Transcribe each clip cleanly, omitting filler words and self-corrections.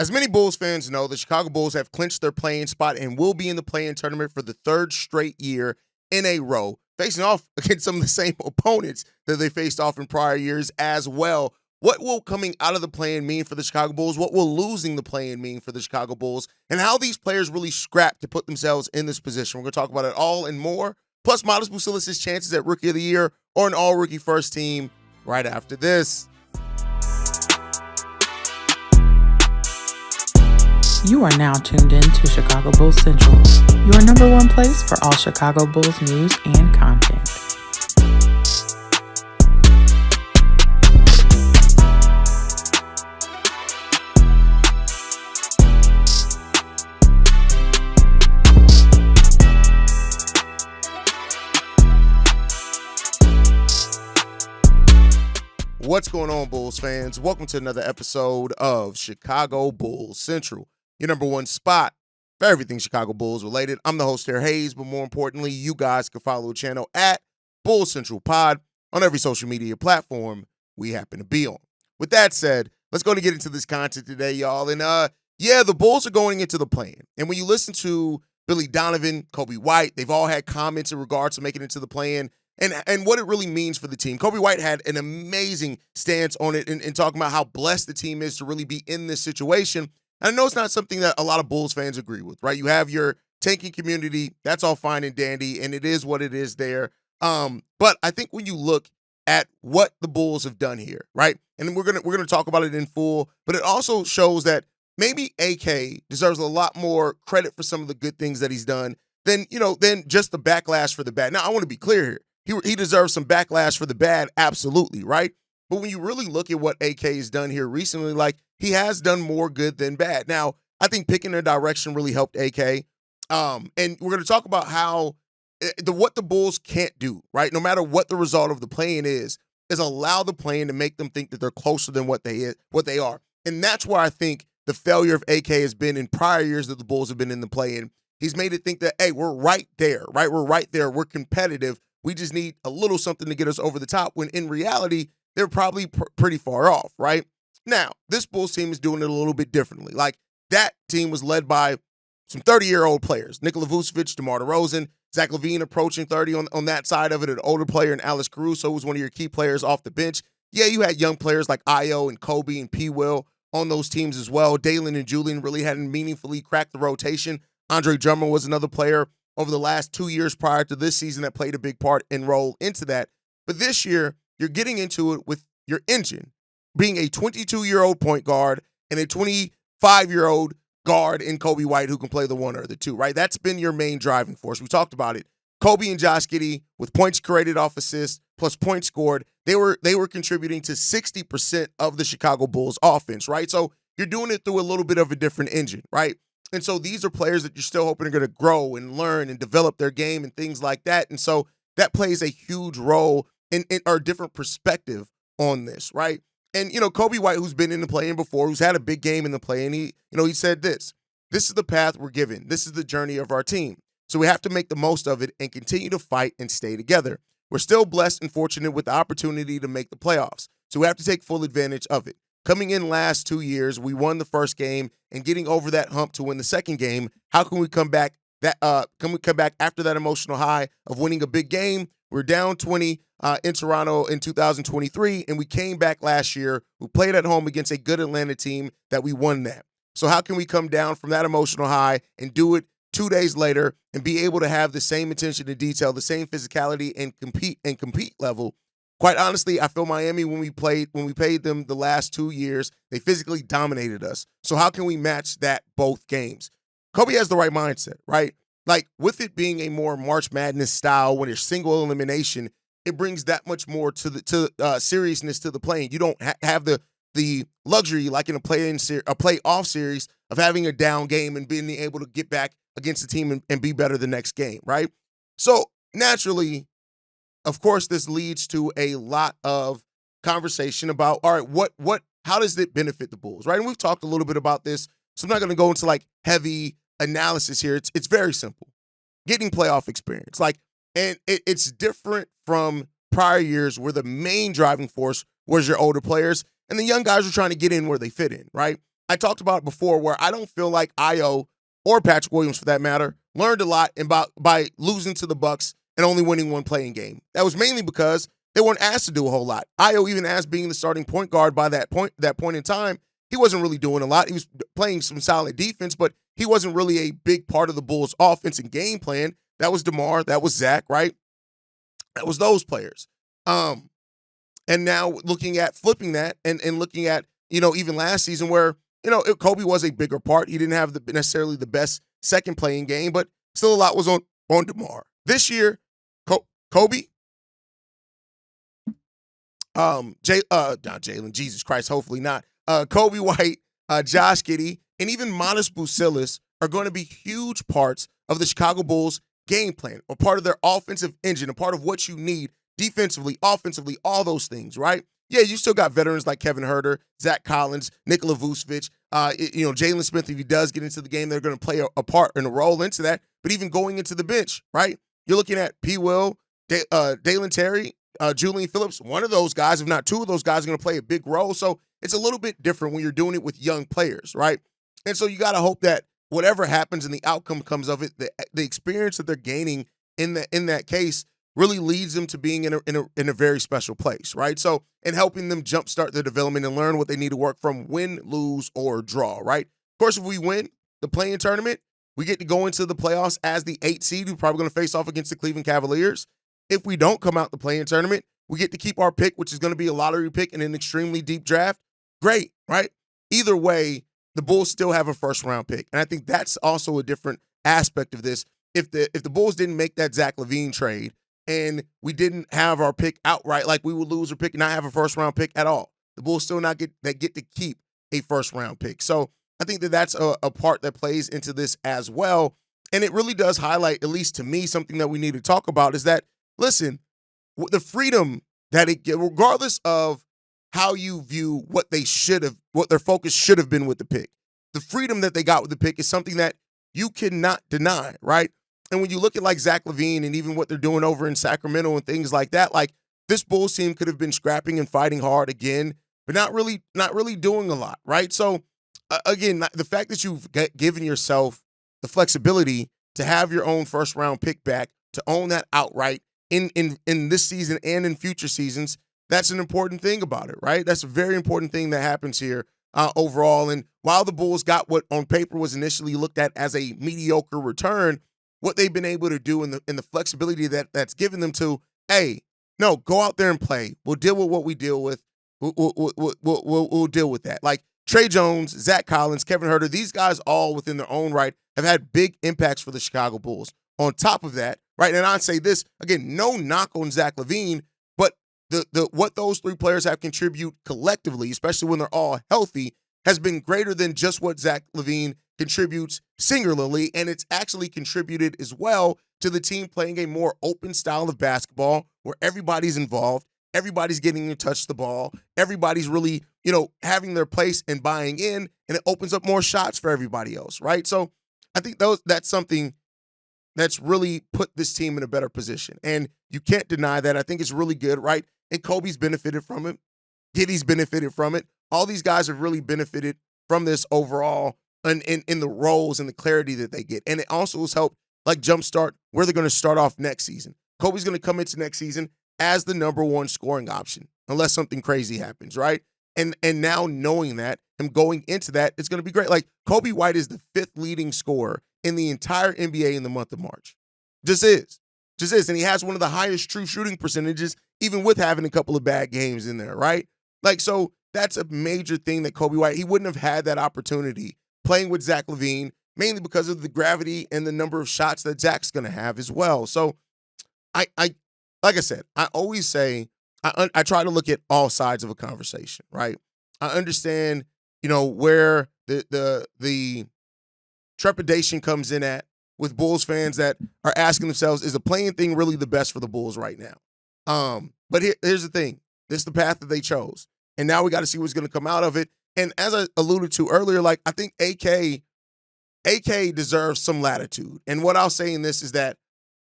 As many Bulls fans know, the Chicago Bulls have clinched their play-in spot and will be in the play-in tournament for the third straight year in a row, facing off against some of the same opponents that they faced off in prior years as well. What will coming out of the play-in mean for the Chicago Bulls? What will losing the play-in mean for the Chicago Bulls? And how these players really scrap to put themselves in this position. We're going to talk about it all and more. Plus, Matas Buzelis' chances at Rookie of the Year or an all-rookie first team right after this. You are now tuned in to Chicago Bulls Central, your number one place for all Chicago Bulls news and content. What's going on, Bulls fans? Welcome to another episode of Chicago Bulls Central, your number one spot for everything Chicago Bulls related. I'm the host here, Haize, but more importantly, you guys can follow the channel at Bulls Central Pod on every social media platform we happen to be on. With that said, let's go and get into this content today, y'all. And the Bulls are going into the play-in. And when you listen to Billy Donovan, Coby White, they've all had comments in regards to making it into the play-in and what it really means for the team. Coby White had an amazing stance on it and talking about how blessed the team is to really be in this situation. And I know it's not something that a lot of Bulls fans agree with, right? You have your tanking community. That's all fine and dandy, and it is what it is there. But I think when you look at what the Bulls have done here, right? And we're gonna talk about it in full, but it also shows that maybe AK deserves a lot more credit for some of the good things that he's done than just the backlash for the bad. Now, I want to be clear here. He deserves some backlash for the bad, absolutely, right? But when you really look at what AK has done here recently, like, he has done more good than bad. Now, I think picking a direction really helped AK. And we're going to talk about how what the Bulls can't do, right? No matter what the result of the play-in is allow the play-in to make them think that they're closer than what they are. And that's where I think the failure of AK has been in prior years that the Bulls have been in the play-in. He's made it think that, hey, we're right there, right? We're right there. We're competitive. We just need a little something to get us over the top, when in reality, they're probably pretty far off, right? Now, this Bulls team is doing it a little bit differently. Like, that team was led by some 30-year-old players. Nikola Vucevic, DeMar DeRozan, Zach LaVine approaching 30 on that side of it, an older player, and Alex Caruso was one of your key players off the bench. Yeah, you had young players like Ayo and Coby and P. Will on those teams as well. Dalen and Julian really hadn't meaningfully cracked the rotation. Andre Drummond was another player over the last 2 years prior to this season that played a big part and role into that. But this year, you're getting into it with your engine being a 22-year-old point guard and a 25-year-old guard in Coby White who can play the one or the two, right? That's been your main driving force. We talked about it. Coby and Josh Giddey, with points created off assists plus points scored, they were contributing to 60% of the Chicago Bulls offense, right? So you're doing it through a little bit of a different engine, right? And so these are players that you're still hoping are going to grow and learn and develop their game and things like that. And so that plays a huge role in or different perspective on this, right? And, Coby White, who's been in the play-in before, who's had a big game in the play-in, he said this is the path we're given. This is the journey of our team. So we have to make the most of it and continue to fight and stay together. We're still blessed and fortunate with the opportunity to make the playoffs. So we have to take full advantage of it. Coming in last 2 years, we won the first game, and getting over that hump to win the second game. How can we come back after that emotional high of winning a big game? We're down 20 in Toronto in 2023, and we came back last year. We played at home against a good Atlanta team that we won that. So how can we come down from that emotional high and do it 2 days later and be able to have the same attention to detail, the same physicality and compete level? Quite honestly, I feel Miami, when we played them the last 2 years, they physically dominated us. So how can we match that both games? Coby has the right mindset, right? Like, with it being a more March Madness style, when it's single elimination, it brings that much more to the seriousness to the play-in. You don't have the luxury, like in a playoff series, of having a down game and being able to get back against the team and be better the next game, right? So naturally, of course, this leads to a lot of conversation about, all right, how does it benefit the Bulls, right? And we've talked a little bit about this, so I'm not going to go into like heavy analysis here. It's very simple. Getting playoff experience, and it's different from prior years where the main driving force was your older players, and the young guys were trying to get in where they fit in, right? I talked about it before where I don't feel like Io or Patrick Williams, for that matter, learned a lot by losing to the Bucks and only winning one playing game. That was mainly because they weren't asked to do a whole lot. Io, even as being the starting point guard by that point in time, he wasn't really doing a lot. He was playing some solid defense, but he wasn't really a big part of the Bulls' offense and game plan. That was DeMar, that was Zach, right? That was those players. And now looking at flipping that and looking at, even last season where, Coby was a bigger part. He didn't have necessarily the best second playing game, but still a lot was on DeMar. This year, Coby, not Jalen, Jesus Christ, hopefully not. Coby White, Josh Giddey, and even Matas Buzelis are going to be huge parts of the Chicago Bulls game plan, or part of their offensive engine, a part of what you need defensively, offensively, all those things, right? Yeah, you still got veterans like Kevin Huerter, Zach Collins, Nikola Vucevic, Jalen Smith, if he does get into the game, they're going to play a part and a role into that. But even going into the bench, right? You're looking at P. Will, Dalen Terry, Julian Phillips. One of those guys, if not two of those guys, are going to play a big role. So it's a little bit different when you're doing it with young players, right? And so you got to hope that whatever happens and the outcome comes of it, the experience that they're gaining in that case really leads them to being in a very special place, right? So, and helping them jumpstart their development and learn what they need to work from, win, lose, or draw, right? Of course, if we win the play-in tournament, we get to go into the playoffs as the 8th seed. We're probably going to face off against the Cleveland Cavaliers. If we don't come out the play-in tournament, we get to keep our pick, which is going to be a lottery pick in an extremely deep draft. Great, right? Either way, the Bulls still have a first-round pick. And I think that's also a different aspect of this. If the Bulls didn't make that Zach LaVine trade and we didn't have our pick outright, like we would lose our pick and not have a first-round pick at all, the Bulls still not get to keep a first-round pick. So I think that's a part that plays into this as well. And it really does highlight, at least to me, something that we need to talk about is that, listen, the freedom that it gives, regardless of how you view what their focus should have been with the pick, the freedom that they got with the pick is something that you cannot deny, right? And when you look at like Zach LaVine and even what they're doing over in Sacramento and things like that, like this Bulls team could have been scrapping and fighting hard again, but not really doing a lot, right? So again, the fact that you've given yourself the flexibility to have your own first round pick back, to own that outright in this season and in future seasons, that's an important thing about it, right? That's a very important thing that happens here overall. And while the Bulls got what on paper was initially looked at as a mediocre return, what they've been able to do in the flexibility that's given them to, hey, no, go out there and play. We'll deal with what we deal with. We'll deal with that. Like Trey Jones, Zach Collins, Kevin Huerter, these guys all within their own right have had big impacts for the Chicago Bulls. On top of that, right, and I'd say this, again, no knock on Zach LaVine, but the what those three players have contributed collectively, especially when they're all healthy, has been greater than just what Zach LaVine contributes singularly, and it's actually contributed as well to the team playing a more open style of basketball where everybody's involved, everybody's getting to touch the ball, everybody's really, having their place and buying in, and it opens up more shots for everybody else, right? So I think that's something that's really put this team in a better position, and you can't deny that. I think it's really good, right? And Coby's benefited from it. Giddey's benefited from it. All these guys have really benefited from this overall and in the roles and the clarity that they get. And it also has helped like jumpstart where they're going to start off next season. Coby's going to come into next season as the number one scoring option, unless something crazy happens, right? And now knowing that, him going into that, it's going to be great. Like Coby White is the 5th leading scorer in the entire NBA in the month of March. Just is. And he has one of the highest true shooting percentages, even with having a couple of bad games in there, right? Like, so that's a major thing that Coby White, he wouldn't have had that opportunity playing with Zach LaVine, mainly because of the gravity and the number of shots that Zach's going to have as well. So I like I said, I always say, I try to look at all sides of a conversation, right? I understand, where the trepidation comes in at with Bulls fans that are asking themselves, is the playing thing really the best for the Bulls right now? But here's the thing. This is the path that they chose. And now we got to see what's going to come out of it. And as I alluded to earlier, like I think AK deserves some latitude. And what I'll say in this is that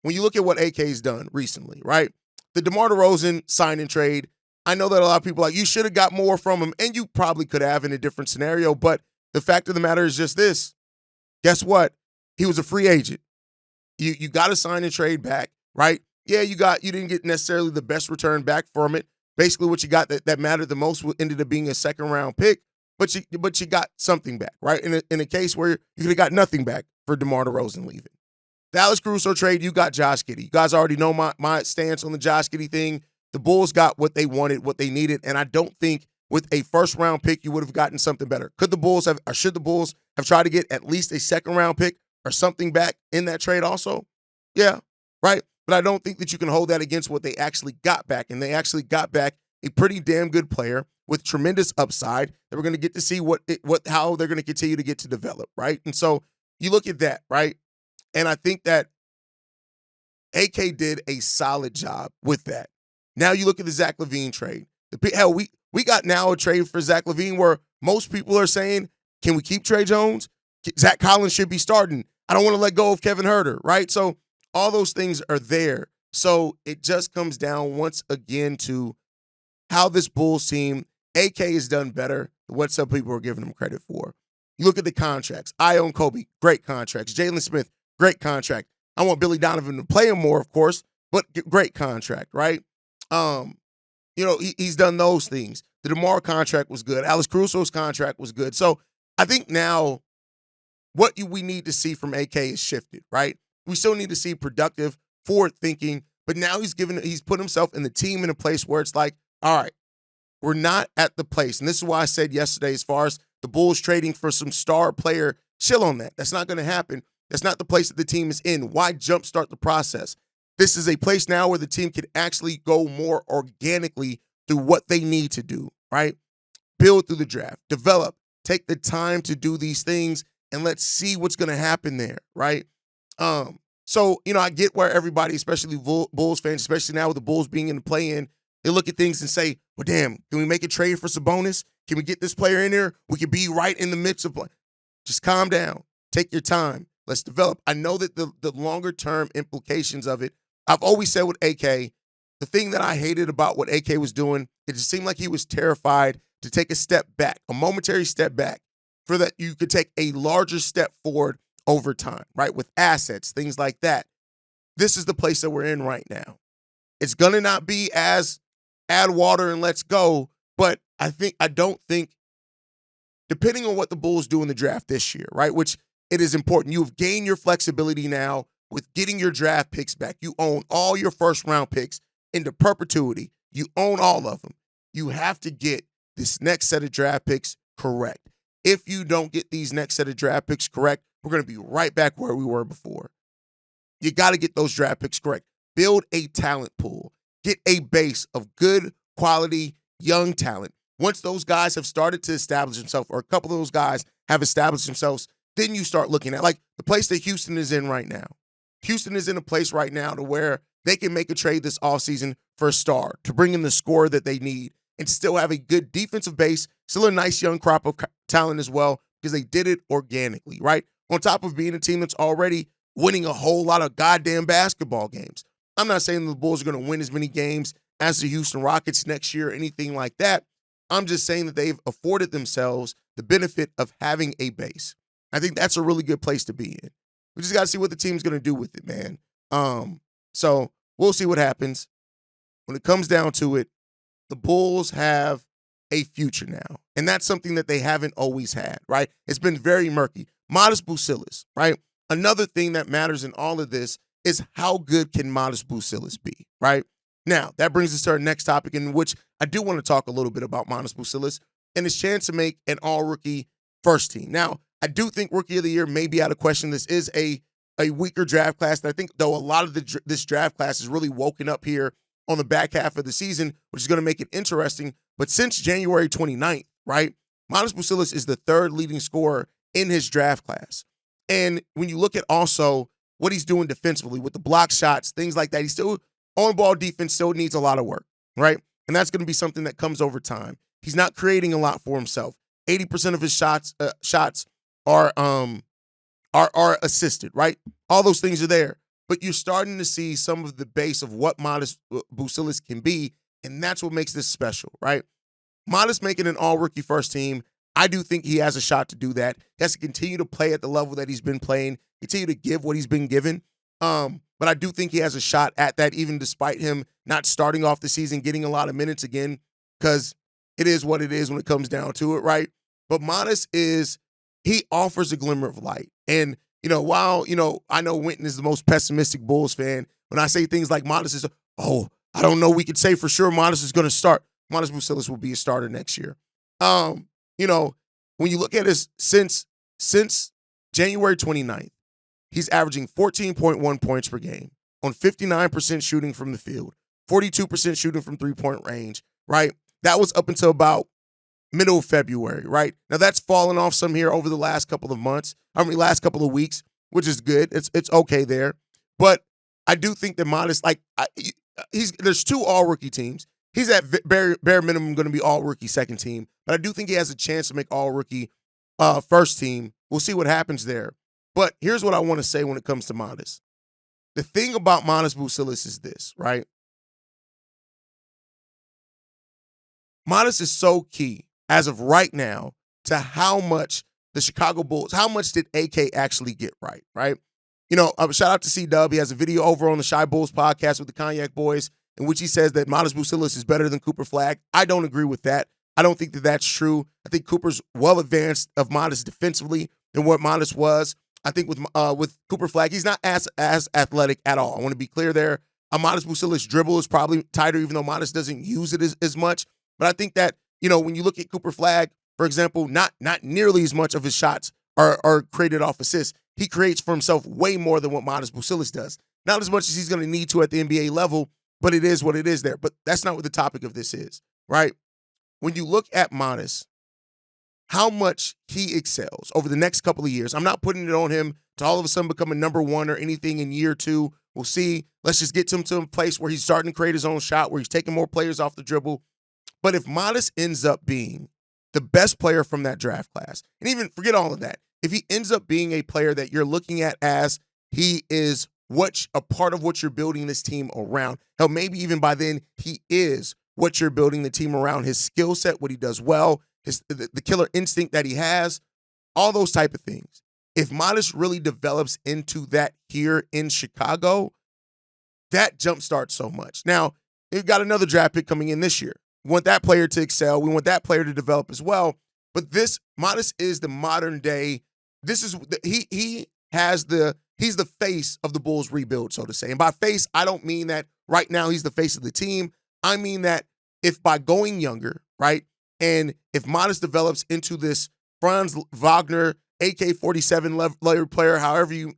when you look at what AK's done recently, right? The DeMar DeRozan sign and trade, I know that a lot of people are like, you should have got more from him, and you probably could have in a different scenario, but the fact of the matter is just this. Guess what? He was a free agent. You got to sign and trade back, right? Yeah, you didn't get necessarily the best return back from it. Basically, what you got that mattered the most ended up being a second-round pick, but you got something back, right? In a case where you could have got nothing back for DeMar DeRozan leaving. The Alex Caruso trade, you got Josh Giddey. You guys already know my stance on the Josh Giddey thing. The Bulls got what they wanted, what they needed, and I don't think with a first-round pick you would have gotten something better. Should the Bulls have tried to get at least a second-round pick or something back in that trade also? Yeah, right? But I don't think that you can hold that against what they actually got back, and they actually got back a pretty damn good player with tremendous upside that we're going to get to see how they're going to continue to get to develop, right? And so you look at that, right? And I think that AK did a solid job with that. Now you look at the Zach LaVine trade. Hell, we got now a trade for Zach LaVine where most people are saying, can we keep Trey Jones? Zach Collins should be starting. I don't want to let go of Kevin Huerter, right? So all those things are there. So it just comes down once again to how this Bulls team, AK has done better than what some people are giving him credit for. You look at the contracts. I own Coby, great contracts. Jalen Smith, great contract. I want Billy Donovan to play him more, of course, but great contract, right? He's done those things. The DeMar contract was good. Alex Caruso's contract was good. So I think now what we need to see from AK is shifted, right? We still need to see productive, forward thinking, but now he's put himself in the team in a place where it's like, all right, we're not at the place. And this is why I said yesterday, as far as the Bulls trading for some star player, chill on that. That's not going to happen. That's not the place that the team is in. Why jumpstart the process? This is a place now where the team can actually go more organically through what they need to do, right? Build through the draft, develop, take the time to do these things, and let's see what's going to happen there, right? So, I get where everybody, especially Bulls fans, especially now with the Bulls being in the play-in, they look at things and say, well, damn, can we make a trade for Sabonis? Can we get this player in there? We could be right in the midst of play. Just calm down. Take your time. Let's develop. I know that the longer-term implications of it, I've always said with AK, the thing that I hated about what AK was doing, it just seemed like he was terrified to take a step back, a momentary step back, for that you could take a larger step forward over time, right? With assets, things like that. This is the place that we're in right now. It's going to not be as add water and let's go, but I don't think, depending on what the Bulls do in the draft this year, right, which it is important. You've gained your flexibility now with getting your draft picks back. You own all your first-round picks into perpetuity. You own all of them. You have to get this next set of draft picks correct. If you don't get these next set of draft picks correct, we're going to be right back where we were before. You got to get those draft picks correct. Build a talent pool. Get a base of good quality young talent. Once those guys have started to establish themselves, or a couple of those guys have established themselves, then you start looking at, like, the place that Houston is in right now. Houston is in a place right now to where they can make a trade this offseason for a star to bring in the scorer that they need and still have a good defensive base, still a nice young crop of talent as well, because they did it organically, right? On top of being a team that's already winning a whole lot of goddamn basketball games. I'm not saying the Bulls are going to win as many games as the Houston Rockets next year or anything like that. I'm just saying that they've afforded themselves the benefit of having a base. I think that's a really good place to be in. We just got to see what the team's going to do with it, man. So we'll see what happens. When it comes down to it, the Bulls have a future now. And that's something that they haven't always had, right? It's been very murky. Matas Buzelis, right? Another thing that matters in all of this is how good can Matas Buzelis be, right? Now, that brings us to our next topic, in which I do want to talk a little bit about Matas Buzelis and his chance to make an all-rookie first team. Now, I do think Rookie of the Year may be out of question. This is a weaker draft class. And I think, though, a lot of this draft class is really woken up here on the back half of the season, which is going to make it interesting. But since January 29th, right, Matas Buzelis is the third leading scorer in his draft class. And when you look at also what he's doing defensively with the block shots, things like that, he's still on-ball defense still needs a lot of work, right? And that's going to be something that comes over time. He's not creating a lot for himself. 80% of his shots are assisted, right? All those things are there. But you're starting to see some of the base of what Matas Buzelis can be, and that's what makes this special, right? Matas making an all-rookie first team, I do think he has a shot to do that. He has to continue to play at the level that he's been playing, continue to give what he's been given. But I do think he has a shot at that, even despite him not starting off the season, getting a lot of minutes again, because it is what it is when it comes down to it, right? But Matas he offers a glimmer of light. And, while, I know Winton is the most pessimistic Bulls fan, when I say things like Matas is, I don't know, we could say for sure Matas is going to start. Matas Buzelis will be a starter next year. When you look at this, since January 29th, he's averaging 14.1 points per game on 59% shooting from the field, 42% shooting from three-point range, right? That was up until about middle of February, right? Now that's fallen off some here over the last couple of weeks, which is good. It's okay there. But I do think that Matas, there's two all-rookie teams. He's at bare minimum going to be all-rookie second team, but I do think he has a chance to make all-rookie first team. We'll see what happens there. But here's what I want to say when it comes to Matas. The thing about Matas Buzelis is this, right? Matas is so key as of right now to how much the Chicago Bulls, how much did AK actually get right? Shout out to C-Dub. He has a video over on the Shy Bulls podcast with the Cognac Boys in which he says that Matas Buzelis is better than Cooper Flagg. I don't agree with that. I don't think that that's true. I think Cooper's well advanced of Matas defensively than what Matas was. I think with Cooper Flagg, he's not as athletic at all. I want to be clear there. Matas Buzelis' dribble is probably tighter, even though Matas doesn't use it as much. But I think that, when you look at Cooper Flagg, for example, not nearly as much of his shots are created off assists. He creates for himself way more than what Matas Buzelis does. Not as much as he's going to need to at the NBA level, but it is what it is there. But that's not what the topic of this is, right? When you look at Matas, how much he excels over the next couple of years, I'm not putting it on him to all of a sudden become a number one or anything in year two. We'll see. Let's just get him to a place where he's starting to create his own shot, where he's taking more players off the dribble. But if Matas ends up being the best player from that draft class, and even forget all of that, if he ends up being a player that you're looking at as he is a part of what you're building this team around, hell, maybe even by then he is what you're building the team around, his skill set, what he does well, the killer instinct that he has, all those type of things. If Matas really develops into that here in Chicago, that jumpstarts so much. Now, we've got another draft pick coming in this year. We want that player to excel. We want that player to develop as well. But Matas is the modern day. He's the face of the Bulls rebuild, so to say. And by face, I don't mean that right now he's the face of the team. I mean that if by going younger, right, and if Matas develops into this Franz Wagner, AK-47 layer player, however you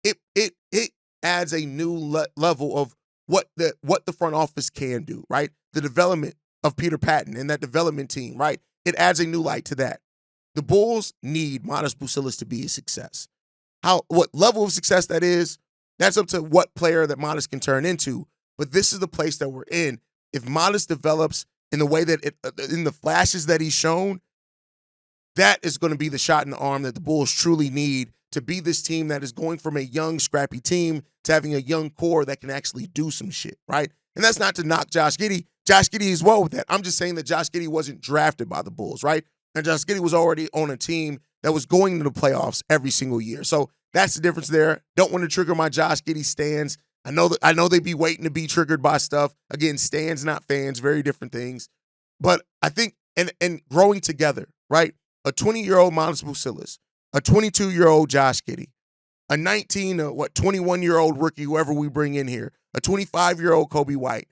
it adds a new level of what the front office can do, right? The development of Peter Patton and that development team, right? It adds a new light to that. The Bulls need Matas Buzelis to be a success. What level of success that is, that's up to what player that Matas can turn into. But this is the place that we're in. If Matas develops in the way that in the flashes that he's shown, that is going to be the shot in the arm that the Bulls truly need to be this team that is going from a young, scrappy team to having a young core that can actually do some shit, right? And that's not to knock Josh Giddey. Josh Giddey is well with that. I'm just saying that Josh Giddey wasn't drafted by the Bulls, right? And Josh Giddey was already on a team that was going to the playoffs every single year. So that's the difference there. Don't want to trigger my Josh Giddey stans. I know they be waiting to be triggered by stuff. Again, stans, not fans, very different things. But I think, and growing together, right? A 20-year-old Matas Buzelis, a 22-year-old Josh Giddey, a 21-year-old rookie, whoever we bring in here, a 25-year-old Coby White.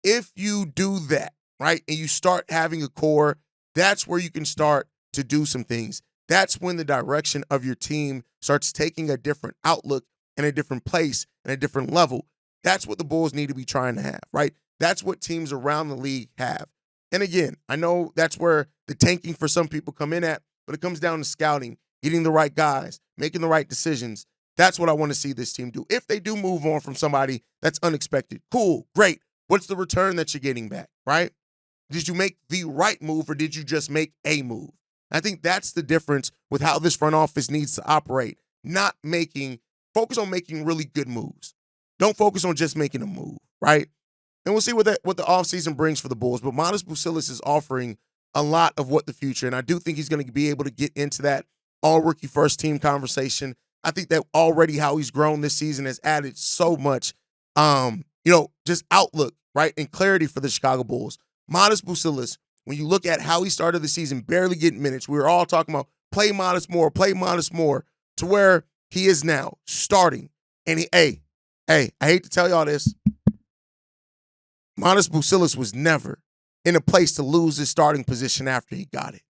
If you do that, right, and you start having a core, that's where you can start to do some things. That's when the direction of your team starts taking a different outlook and a different place and a different level. That's what the Bulls need to be trying to have, right? That's what teams around the league have. And again, I know that's where the tanking for some people come in at, but it comes down to scouting, getting the right guys, making the right decisions. That's what I want to see this team do. If they do move on from somebody that's unexpected, cool, great. What's the return that you're getting back, right? Did you make the right move or did you just make a move? I think that's the difference with how this front office needs to operate. Focus on making really good moves. Don't focus on just making a move, right? And we'll see what the offseason brings for the Bulls. But Matas Buzelis is offering a lot of what the future, and I do think he's going to be able to get into that all-rookie first-team conversation. I think that already how he's grown this season has added so much, just outlook, right, and clarity for the Chicago Bulls. Matas Buzelis, when you look at how he started the season, barely getting minutes, we were all talking about play Matas more, to where he is now starting. And I hate to tell y'all this, Matas Buzelis was never in a place to lose his starting position after he got it.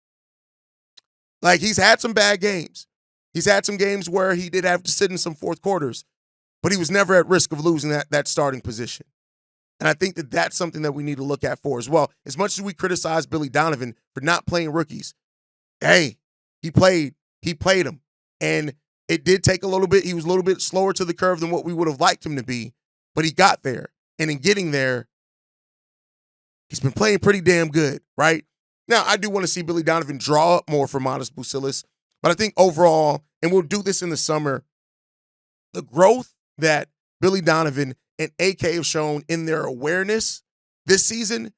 Like, he's had some bad games. He's had some games where he did have to sit in some fourth quarters, but he was never at risk of losing that starting position. And I think that that's something that we need to look at for as well. As much as we criticize Billy Donovan for not playing rookies, he played him. And it did take a little bit. He was a little bit slower to the curve than what we would have liked him to be, but he got there. And in getting there, he's been playing pretty damn good, right? Now, I do want to see Billy Donovan draw up more for Matas Buzelis, but I think overall, and we'll do this in the summer, the growth that Billy Donovan and AK have shown in their awareness this season,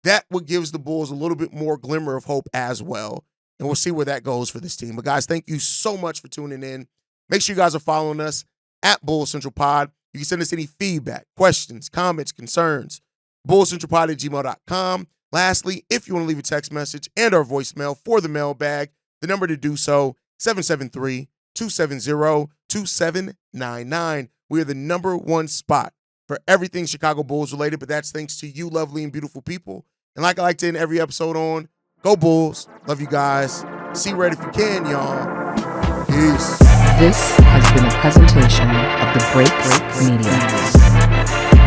that what gives the Bulls a little bit more glimmer of hope as well. And we'll see where that goes for this team. But guys, thank you so much for tuning in. Make sure you guys are following us at Bulls Central Pod. You can send us any feedback, questions, comments, concerns, bullscentralpod@gmail.com. Lastly, if you want to leave a text message and our voicemail for the mailbag, the number to do so, 773-270-2799. We are the number one spot for everything Chicago Bulls related, but that's thanks to you lovely and beautiful people. And like I like to end every episode on, go Bulls. Love you guys. See red if you can, y'all. Peace. This has been a presentation of the Break Media.